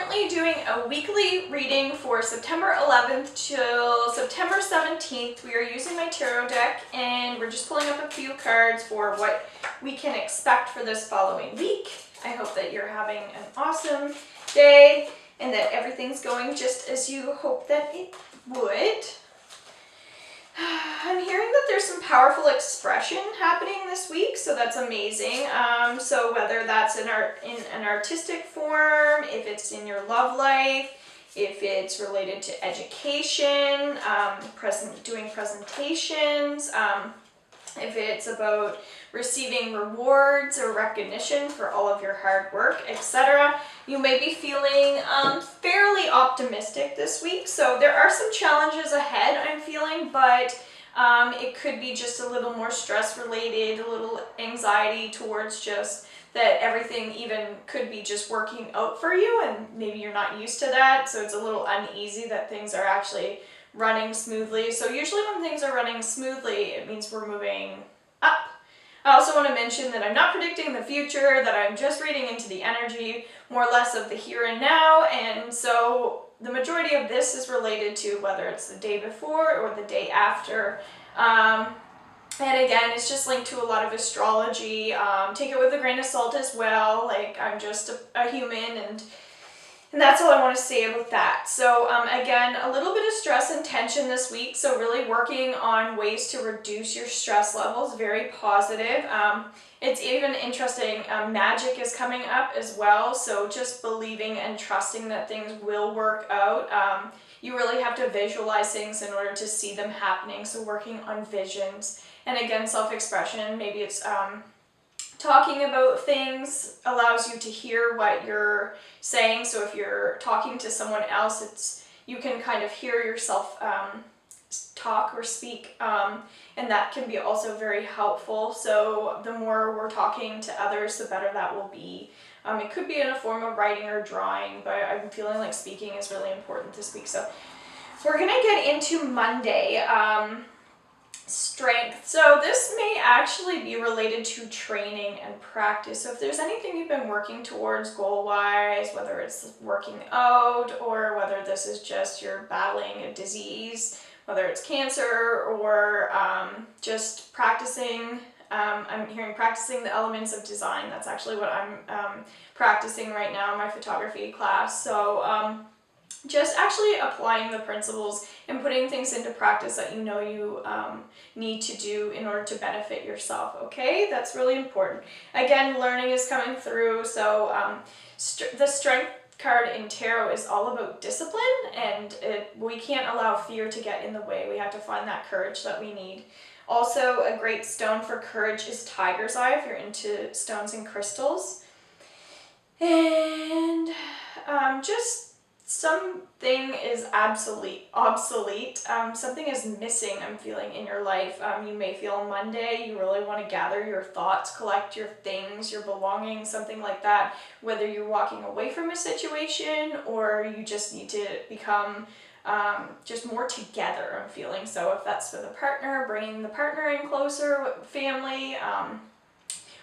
currently doing a weekly reading for September 11th till September 17th. We are using my tarot deck and we're just pulling up a few cards for what we can expect for this following week. I hope that you're having an awesome day and that everything's going just as you hope that it would. I'm hearing that there's some powerful expression happening this week, so that's amazing. So whether that's in an artistic form, if it's in your love life, if it's related to education, doing presentations, if it's about receiving rewards or recognition for all of your hard work, etc. You may be feeling fairly optimistic this week. So there are some challenges ahead, I'm feeling, but it could be just a little more stress related, a little anxiety towards just that everything even could be just working out for you, and maybe you're not used to that, so it's a little uneasy that things are actually running smoothly. So usually when things are running smoothly, it means we're moving up. I also want to mention that I'm not predicting the future, that I'm just reading into the energy, more or less of the here and now, and so the majority of this is related to whether it's the day before or the day after. And again, it's just linked to a lot of astrology. Take it with a grain of salt as well. Like, I'm just a human, and that's all I want to say about that. So again, a little bit of stress and tension this week. So really working on ways to reduce your stress levels, very positive. It's even interesting, magic is coming up as well. So just believing and trusting that things will work out. You really have to visualize things in order to see them happening. So working on visions. And again, self-expression, maybe it's talking about things allows you to hear what you're saying. So if you're talking to someone else, you can kind of hear yourself talk or speak, and that can be also very helpful. So the more we're talking to others, the better that will be. It could be in a form of writing or drawing, but I'm feeling like speaking is really important this week. So we're gonna get into Monday. Strength. So this may actually be related to training and practice. So if there's anything you've been working towards goal-wise, whether it's working out or whether this is just you're battling a disease, whether it's cancer or just practicing, I'm hearing practicing the elements of design. That's actually what I'm practicing right now in my photography class. So just actually applying the principles and putting things into practice that you know you need to do in order to benefit yourself, okay? That's really important. Again, learning is coming through, so the strength card in tarot is all about discipline, and we can't allow fear to get in the way. We have to find that courage that we need. Also, a great stone for courage is tiger's eye, if you're into stones and crystals. And just something is obsolete. Something is missing, I'm feeling, in your life. You may feel Monday, you really want to gather your thoughts, collect your things, your belongings, something like that. Whether you're walking away from a situation or you just need to become just more together, I'm feeling. So if that's for the partner, bringing the partner in closer, family,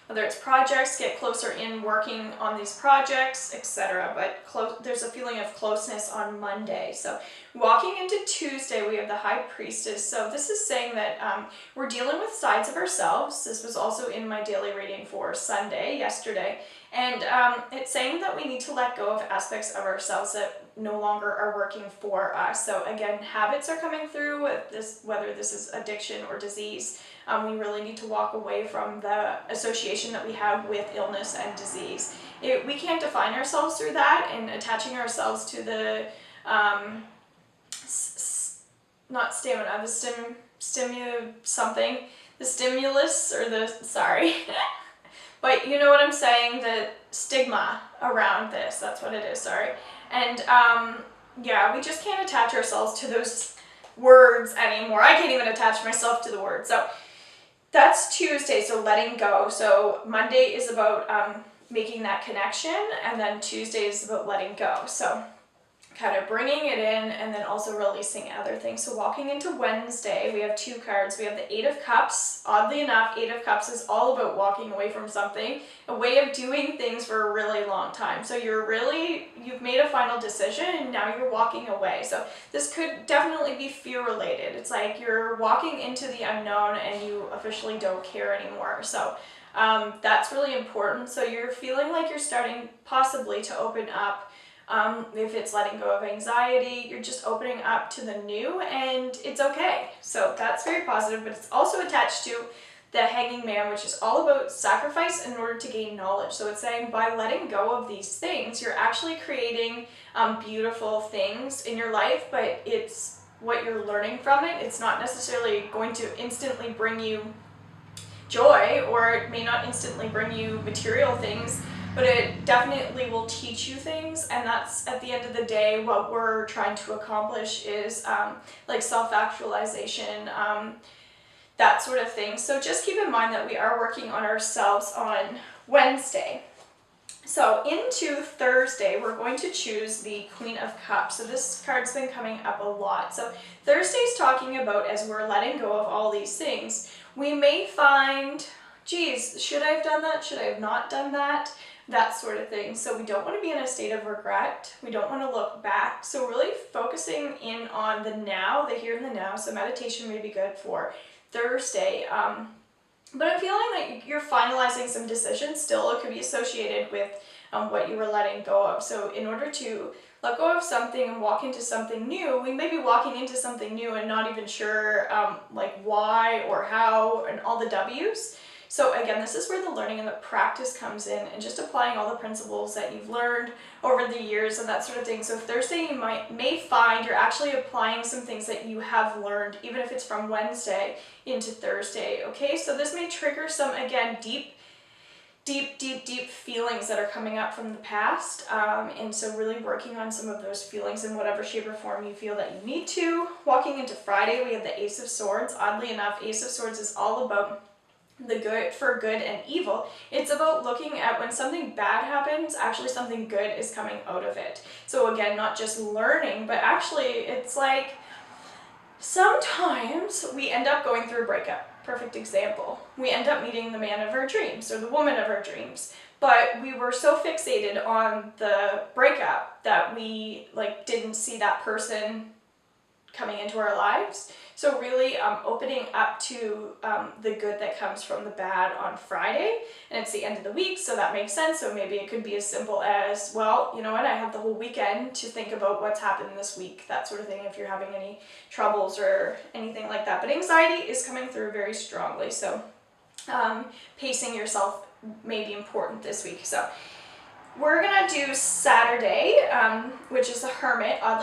whether it's projects, get closer in working on these projects, etc. But there's a feeling of closeness on Monday. So walking into Tuesday, we have the High Priestess. So this is saying that we're dealing with sides of ourselves. This was also in my daily reading for Sunday, yesterday. And it's saying that we need to let go of aspects of ourselves that no longer are working for us. So again, habits are coming through with this, whether this is addiction or disease. We really need to walk away from the association that we have with illness and disease. We can't define ourselves through that, and attaching ourselves to the, not stamina, the stimulus, or the, sorry. But you know what I'm saying, the stigma around this, that's what it is, sorry. And yeah, we just can't attach ourselves to those words anymore. I can't even attach myself to the words. So that's Tuesday, so letting go. So Monday is about making that connection, and then Tuesday is about letting go. So kind of bringing it in and then also releasing other things. So walking into Wednesday, we have 2 cards. We have the Eight of Cups. Oddly enough, Eight of Cups is all about walking away from something, a way of doing things for a really long time. So you've made a final decision and now you're walking away. So this could definitely be fear related. It's like you're walking into the unknown and you officially don't care anymore. So that's really important. So you're feeling like you're starting possibly to open up. If it's letting go of anxiety, you're just opening up to the new and it's okay. So that's very positive, but it's also attached to the Hanging Man, which is all about sacrifice in order to gain knowledge. So it's saying by letting go of these things, you're actually creating beautiful things in your life, but it's what you're learning from it. It's not necessarily going to instantly bring you joy, or it may not instantly bring you material things, but it definitely will teach you things, and that's at the end of the day what we're trying to accomplish is like self-actualization, that sort of thing. So just keep in mind that we are working on ourselves on Wednesday. So into Thursday, we're going to choose the Queen of Cups. So this card's been coming up a lot. So Thursday's talking about, as we're letting go of all these things, we may find, geez, should I have done that? Should I have not done that? That sort of thing. So we don't want to be in a state of regret. We don't want to look back. So really focusing in on the now, the here and the now. So meditation may be good for Thursday. But I'm feeling like you're finalizing some decisions still. It could be associated with what you were letting go of. So in order to let go of something and walk into something new, we may be walking into something new and not even sure like why or how and all the W's. So again, this is where the learning and the practice comes in, and just applying all the principles that you've learned over the years and that sort of thing. So Thursday you may find you're actually applying some things that you have learned, even if it's from Wednesday into Thursday, okay? So this may trigger some, again, deep feelings that are coming up from the past, and so really working on some of those feelings in whatever shape or form you feel that you need to. Walking into Friday, we have the Ace of Swords. Oddly enough, Ace of Swords is all about the good for good and evil. It's about looking at when something bad happens, actually something good is coming out of it. So again, not just learning, but actually it's like sometimes we end up going through a breakup. Perfect example. We end up meeting the man of our dreams or the woman of our dreams, but we were so fixated on the breakup that we didn't see that person coming into our lives. So really opening up to the good that comes from the bad on Friday, and it's the end of the week, so that makes sense. So maybe it could be as simple as, well, you know what, I have the whole weekend to think about what's happened this week, that sort of thing, if you're having any troubles or anything like that. But anxiety is coming through very strongly, so pacing yourself may be important this week. So we're gonna do Saturday, which is the Hermit. Oddly